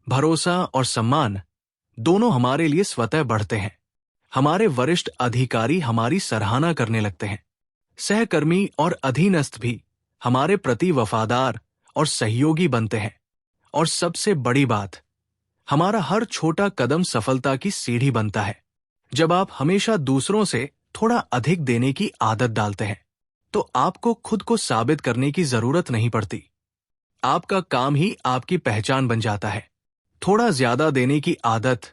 भरोसा और सम्मान दोनों हमारे लिए स्वतः बढ़ते हैं। हमारे वरिष्ठ अधिकारी हमारी सराहना करने लगते हैं। सहकर्मी और अधीनस्थ भी हमारे प्रति वफादार और सहयोगी बनते हैं। और सबसे बड़ी बात, हमारा हर छोटा कदम सफलता की सीढ़ी बनता है। जब आप हमेशा दूसरों से थोड़ा अधिक देने की आदत डालते हैं, तो आपको खुद को साबित करने की जरूरत नहीं पड़ती। आपका काम ही आपकी पहचान बन जाता है। थोड़ा ज्यादा देने की आदत,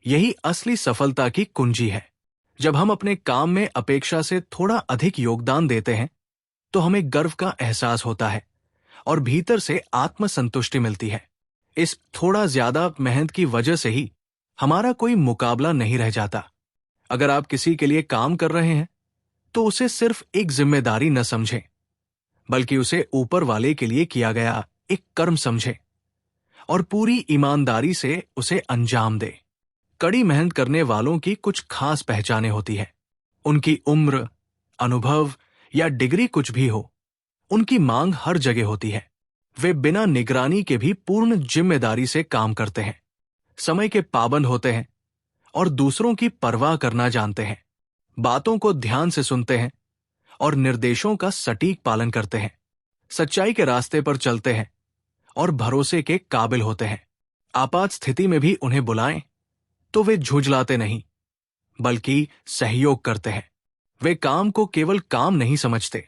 यही असली सफलता की कुंजी है। जब हम अपने काम में अपेक्षा से थोड़ा अधिक योगदान देते हैं, तो हमें गर्व का एहसास होता है और भीतर से आत्मसंतुष्टि मिलती है। इस थोड़ा ज्यादा मेहनत की वजह से ही हमारा कोई मुकाबला नहीं रह जाता। अगर आप किसी के लिए काम कर रहे हैं, तो उसे सिर्फ एक जिम्मेदारी न समझें, बल्कि उसे ऊपर वाले के लिए किया गया एक कर्म समझें और पूरी ईमानदारी से उसे अंजाम दें। कड़ी मेहनत करने वालों की कुछ खास पहचानें होती हैं। उनकी उम्र, अनुभव या डिग्री कुछ भी हो, उनकी मांग हर जगह होती है। वे बिना निगरानी के भी पूर्ण जिम्मेदारी से काम करते हैं, समय के पाबंद होते हैं और दूसरों की परवाह करना जानते हैं। बातों को ध्यान से सुनते हैं और निर्देशों का सटीक पालन करते हैं। सच्चाई के रास्ते पर चलते हैं और भरोसे के काबिल होते हैं। आपात स्थिति में भी उन्हें बुलाएं तो वे झुंझलाते नहीं, बल्कि सहयोग करते हैं। वे काम को केवल काम नहीं समझते,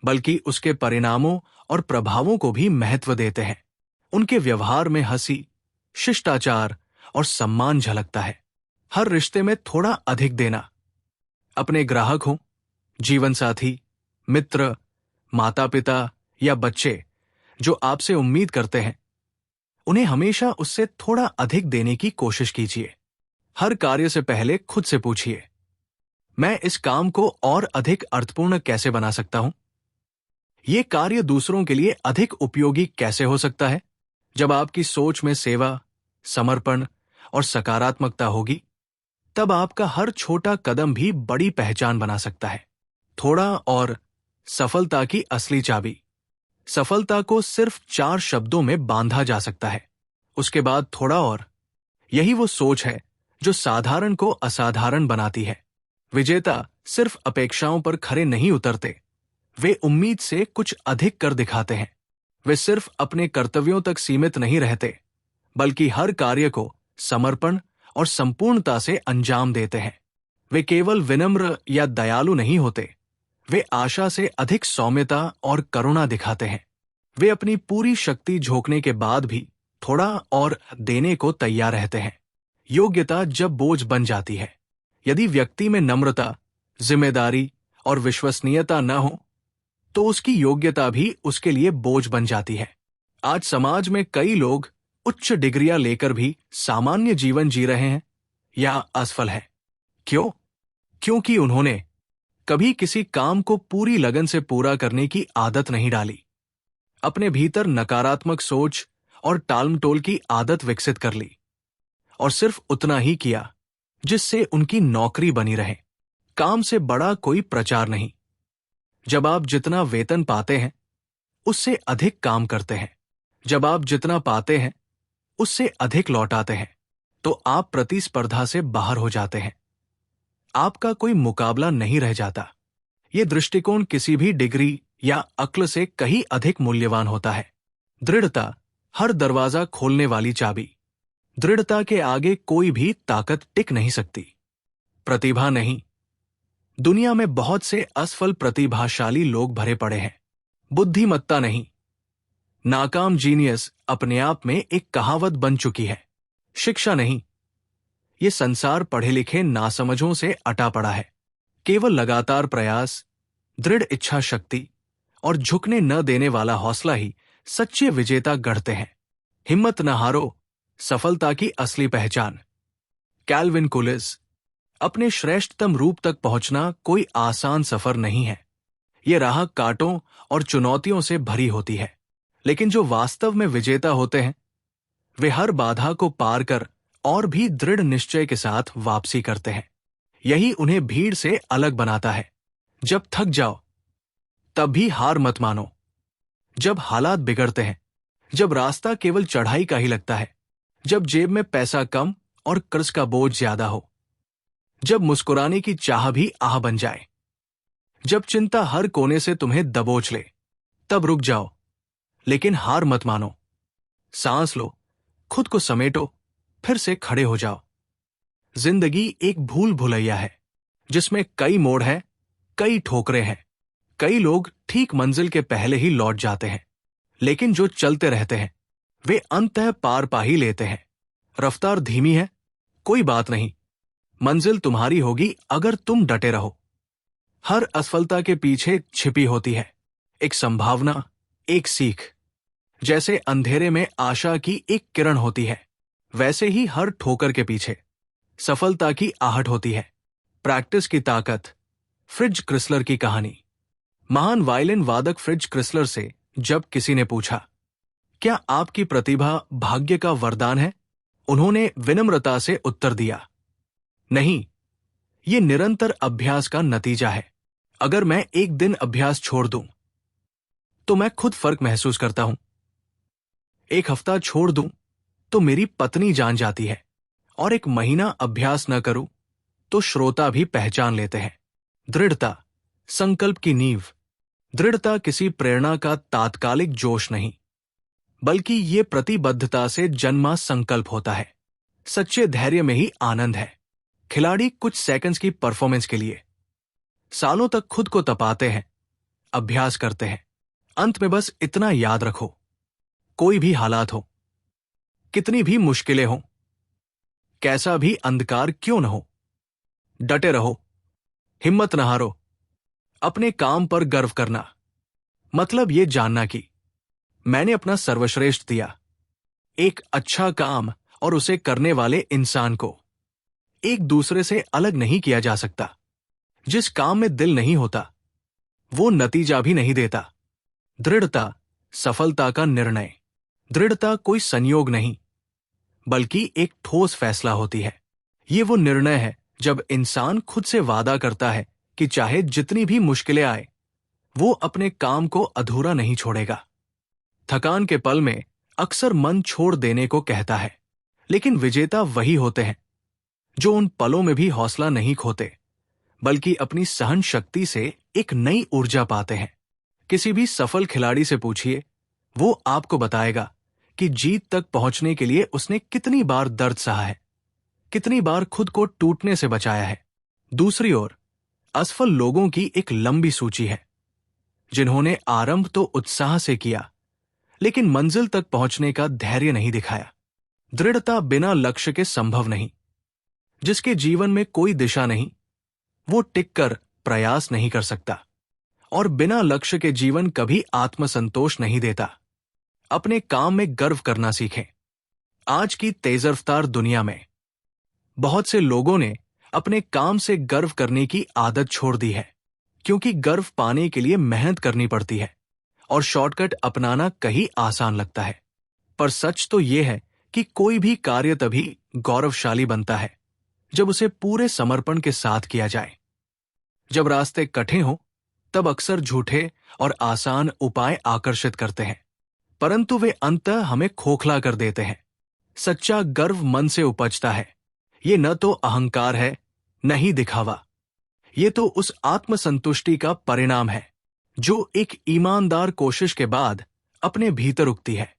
बल्कि उसके परिणामों और प्रभावों को भी महत्व देते हैं। उनके व्यवहार में हंसी, शिष्टाचार और सम्मान झलकता है। हर रिश्ते में थोड़ा अधिक देना, अपने ग्राहक हो, जीवन साथी, मित्र, माता पिता या बच्चे जो आपसे उम्मीद करते हैं, उन्हें हमेशा उससे थोड़ा अधिक देने की कोशिश कीजिए। हर कार्य से पहले खुद से पूछिए, मैं इस काम को और अधिक अर्थपूर्ण कैसे बना सकता हूं? यह कार्य दूसरों के लिए अधिक उपयोगी कैसे हो सकता है? जब आपकी सोच में सेवा, समर्पण और सकारात्मकता होगी, तब आपका हर छोटा कदम भी बड़ी पहचान बना सकता है। थोड़ा और सफलता की असली चाबी। सफलता को सिर्फ 4 शब्दों में बांधा जा सकता है। उसके बाद थोड़ा और, यही वो सोच है जो साधारण को असाधारण बनाती है। विजेता सिर्फ अपेक्षाओं पर खरे नहीं उतरते, वे उम्मीद से कुछ अधिक कर दिखाते हैं। वे सिर्फ अपने कर्तव्यों तक सीमित नहीं रहते, बल्कि हर कार्य को समर्पण और संपूर्णता से अंजाम देते हैं। वे केवल विनम्र या दयालु नहीं होते, वे आशा से अधिक सौम्यता और करुणा दिखाते हैं। वे अपनी पूरी शक्ति झोंकने के बाद भी थोड़ा और देने को तैयार रहते हैं। योग्यता जब बोझ बन जाती है। यदि व्यक्ति में नम्रता, जिम्मेदारी और विश्वसनीयता न हो, तो उसकी योग्यता भी उसके लिए बोझ बन जाती है। आज समाज में कई लोग उच्च डिग्रियां लेकर भी सामान्य जीवन जी रहे हैं या असफल हैं। क्यों? क्योंकि उन्होंने कभी किसी काम को पूरी लगन से पूरा करने की आदत नहीं डाली, अपने भीतर नकारात्मक सोच और टालमटोल की आदत विकसित कर ली, और सिर्फ उतना ही किया जिससे उनकी नौकरी बनी रहे। काम से बड़ा कोई प्रचार नहीं। जब आप जितना वेतन पाते हैं, उससे अधिक काम करते हैं, जब आप जितना पाते हैं उससे अधिक लौटाते हैं, तो आप प्रतिस्पर्धा से बाहर हो जाते हैं। आपका कोई मुकाबला नहीं रह जाता। यह दृष्टिकोण किसी भी डिग्री या अक्ल से कहीं अधिक मूल्यवान होता है। दृढ़ता हर दरवाजा खोलने वाली चाबी। दृढ़ता के आगे कोई भी ताकत टिक नहीं सकती। प्रतिभा नहीं। दुनिया में बहुत से असफल प्रतिभाशाली लोग भरे पड़े हैं। बुद्धिमत्ता नहीं। नाकाम जीनियस अपने आप में एक कहावत बन चुकी है। शिक्षा नहीं। ये संसार पढ़े लिखे नासमझों से अटा पड़ा है। केवल लगातार प्रयास, दृढ़ इच्छा शक्ति और झुकने न देने वाला हौसला ही सच्चे विजेता गढ़ते हैं। हिम्मत न हारो, सफलता की असली पहचान। कैल्विन कुलिस। अपने श्रेष्ठतम रूप तक पहुंचना कोई आसान सफर नहीं है। ये राह कांटों और चुनौतियों से भरी होती है, लेकिन जो वास्तव में विजेता होते हैं, वे हर बाधा को पार कर और भी दृढ़ निश्चय के साथ वापसी करते हैं। यही उन्हें भीड़ से अलग बनाता है। जब थक जाओ, तब भी हार मत मानो। जब हालात बिगड़ते हैं, जब रास्ता केवल चढ़ाई का ही लगता है, जब जेब में पैसा कम और कर्ज का बोझ ज्यादा हो, जब मुस्कुराने की चाह भी आह बन जाए, जब चिंता हर कोने से तुम्हें दबोच ले, तब रुक जाओ, लेकिन हार मत मानो। सांस लो, खुद को समेटो, फिर से खड़े हो जाओ। जिंदगी एक भूल भुलैया है जिसमें कई मोड़ हैं, कई ठोकरें हैं। कई लोग ठीक मंजिल के पहले ही लौट जाते हैं, लेकिन जो चलते रहते हैं वे अंततः पार पा ही लेते हैं। रफ्तार धीमी है, कोई बात नहीं, मंजिल तुम्हारी होगी अगर तुम डटे रहो। हर असफलता के पीछे छिपी होती है एक संभावना, एक सीख। जैसे अंधेरे में आशा की एक किरण होती है, वैसे ही हर ठोकर के पीछे सफलता की आहट होती है। प्रैक्टिस की ताकत। फ्रिट्ज क्रिसलर की कहानी। महान वायलिन वादक फ्रिट्ज क्रिसलर से जब किसी ने पूछा, क्या आपकी प्रतिभा भाग्य का वरदान है? उन्होंने विनम्रता से उत्तर दिया, नहीं, ये निरंतर अभ्यास का नतीजा है। अगर मैं एक दिन अभ्यास छोड़ दूं, तो मैं खुद फर्क महसूस करता हूं। एक हफ्ता छोड़ दूं, तो मेरी पत्नी जान जाती है, और एक महीना अभ्यास न करूं, तो श्रोता भी पहचान लेते हैं। दृढ़ता, संकल्प की नींव। दृढ़ता किसी प्रेरणा का तात्कालिक जोश नहीं, बल्कि ये प्रतिबद्धता से जन्मा संकल्प होता है। सच्चे धैर्य में ही आनंद है। खिलाड़ी कुछ सेकंड्स की परफॉर्मेंस के लिए सालों तक खुद को तपाते हैं, अभ्यास करते हैं। अंत में बस इतना याद रखो, कोई भी हालात हो, कितनी भी मुश्किलें हो, कैसा भी अंधकार क्यों न हो, डटे रहो, हिम्मत न हारो। अपने काम पर गर्व करना मतलब ये जानना कि मैंने अपना सर्वश्रेष्ठ दिया। एक अच्छा काम और उसे करने वाले इंसान को एक दूसरे से अलग नहीं किया जा सकता। जिस काम में दिल नहीं होता, वो नतीजा भी नहीं देता। दृढ़ता सफलता का निर्णय। दृढ़ता कोई संयोग नहीं, बल्कि एक ठोस फैसला होती है। ये वो निर्णय है जब इंसान खुद से वादा करता है कि चाहे जितनी भी मुश्किलें आए, वो अपने काम को अधूरा नहीं छोड़ेगा। थकान के पल में अक्सर मन छोड़ देने को कहता है, लेकिन विजेता वही होते हैं जो उन पलों में भी हौसला नहीं खोते, बल्कि अपनी सहन शक्ति से एक नई ऊर्जा पाते हैं। किसी भी सफल खिलाड़ी से पूछिए, वो आपको बताएगा कि जीत तक पहुंचने के लिए उसने कितनी बार दर्द सहा है, कितनी बार खुद को टूटने से बचाया है। दूसरी ओर असफल लोगों की एक लंबी सूची है, जिन्होंने आरंभ तो उत्साह से किया, लेकिन मंजिल तक पहुंचने का धैर्य नहीं दिखाया। दृढ़ता बिना लक्ष्य के संभव नहीं। जिसके जीवन में कोई दिशा नहीं, वो टिककर प्रयास नहीं कर सकता, और बिना लक्ष्य के जीवन कभी आत्मसंतोष नहीं देता। अपने काम में गर्व करना सीखें। आज की तेज रफ्तार दुनिया में बहुत से लोगों ने अपने काम से गर्व करने की आदत छोड़ दी है, क्योंकि गर्व पाने के लिए मेहनत करनी पड़ती है और शॉर्टकट अपनाना कहीं आसान लगता है। पर सच तो यह है कि कोई भी कार्य तभी गौरवशाली बनता है जब उसे पूरे समर्पण के साथ किया जाए। जब रास्ते कठिन हो, तब अक्सर झूठे और आसान उपाय आकर्षित करते हैं, परंतु वे अंततः हमें खोखला कर देते हैं। सच्चा गर्व मन से उपजता है। ये न तो अहंकार है, न ही दिखावा। ये तो उस आत्मसंतुष्टि का परिणाम है जो एक ईमानदार कोशिश के बाद अपने भीतर उगती है।